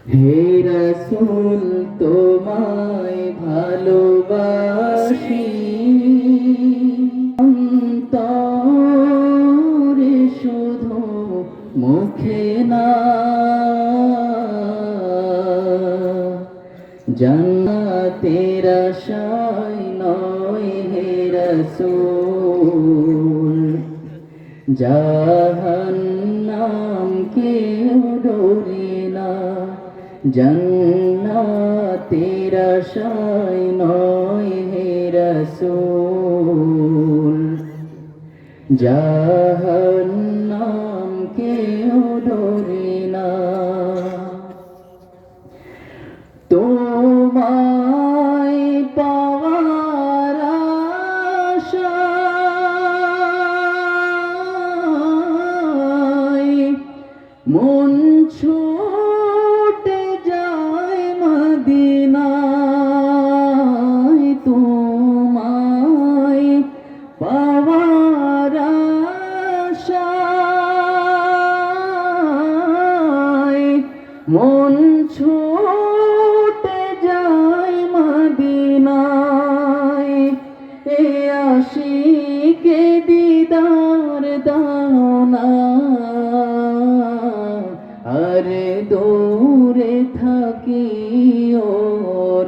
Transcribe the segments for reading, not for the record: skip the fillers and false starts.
হে রাসূল তোমায় ভালোবাসি অন্তরে শুধু মুখে না জান্নাতের আশায় নয় হে রাসূল জাহান্নাম কেউ ডোরে না জান্নাতের আশায় নয় হে রাসূল জাহান্নাম কেউ ডোরে না তোমায় পাওয়ার আশায় মন ছুটে যায় মদিনায় তোমায় পাওয়ার আশায় মন ছুটে যায় মদিনায় এ আশিকে দিদার দাও না আর দূরে থাকিও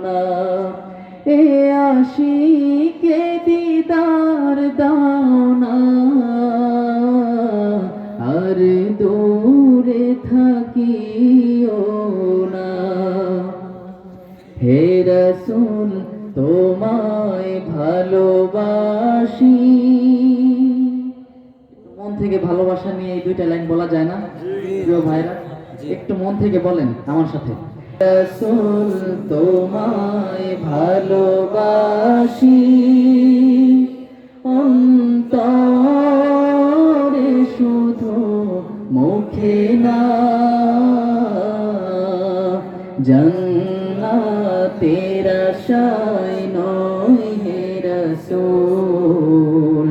না এ আশিকে দিদার দাও না আর দূরে থাকিও না হে রাসূল তোমায় ভালোবাসি মন থেকে ভালোবাসা নিয়ে এই দুইটা লাইন বলা যায় না প্রিয় ভাইরা একটু মন থেকে বলেন আমার সাথে রাসূল তোমায় ভালোবাসি অন্তরে শুধু মুখে না জান্নাতের আশায় নয় হে রাসূল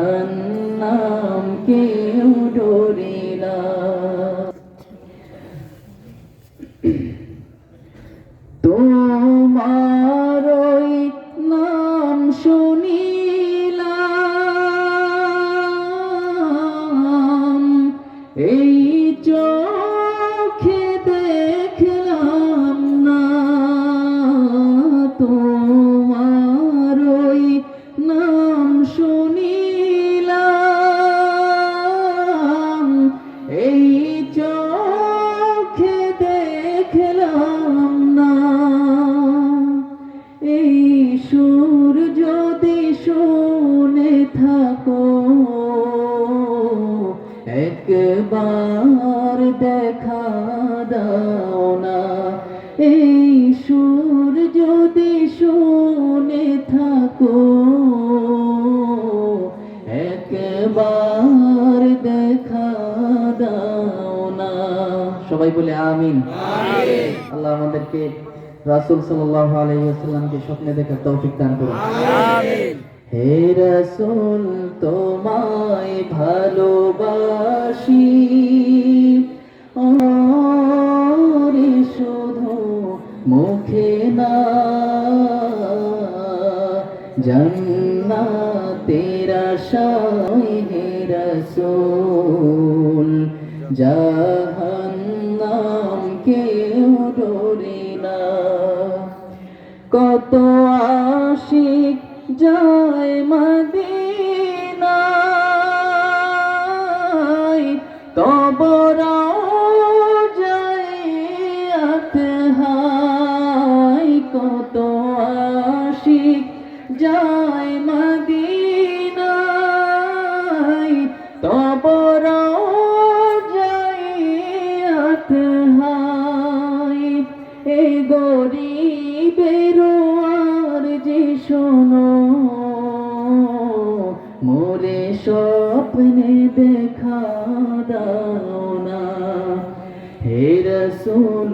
জাহান্নাম কেউ ডোরে না তোমার ওই নাম শুনিলাম এই চোখে দেখলাম না তোমার ওই নাম শুনিলাম এই চোখে দেখলাম না এই সুর যদি শুনে থাকো একবার দেখা দাও না এই সুর যদি শুনে থাকো একবার দেখা দাও না সবাই বলে আমিন আমিন আল্লাহ আমাদেরকে রাসূল সাল্লাল্লাহু আলাইহি ওয়াসাল্লামকে স্বপ্নে দেখার তৌফিক দান করুন আমিন হে রাসূল তোমায় ভালোবাসি অন্তরে শুধু মুখে না জান্নাতের আশায় হে রাসূল জাহান্নাম কেউ ডোরে না কত আশিক যায় মদিনায় তব রওজায় আতহায় কত আশিক যায় মদিনায় তব রওজায় আতহায় এ গরিবের আরজি শোনো মোরে স্বপ্নে দেখা দাও না হে রাসূল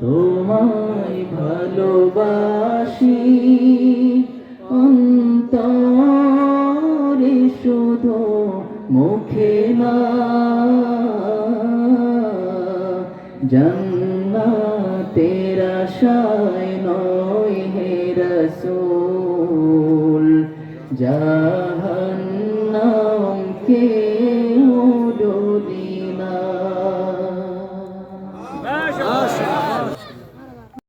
তোমায় ভালোবাসি অন্তরে শুধু মুখে না জান্নাতের আশায় নয় হে রাসূল, জাহান্নাম কেউ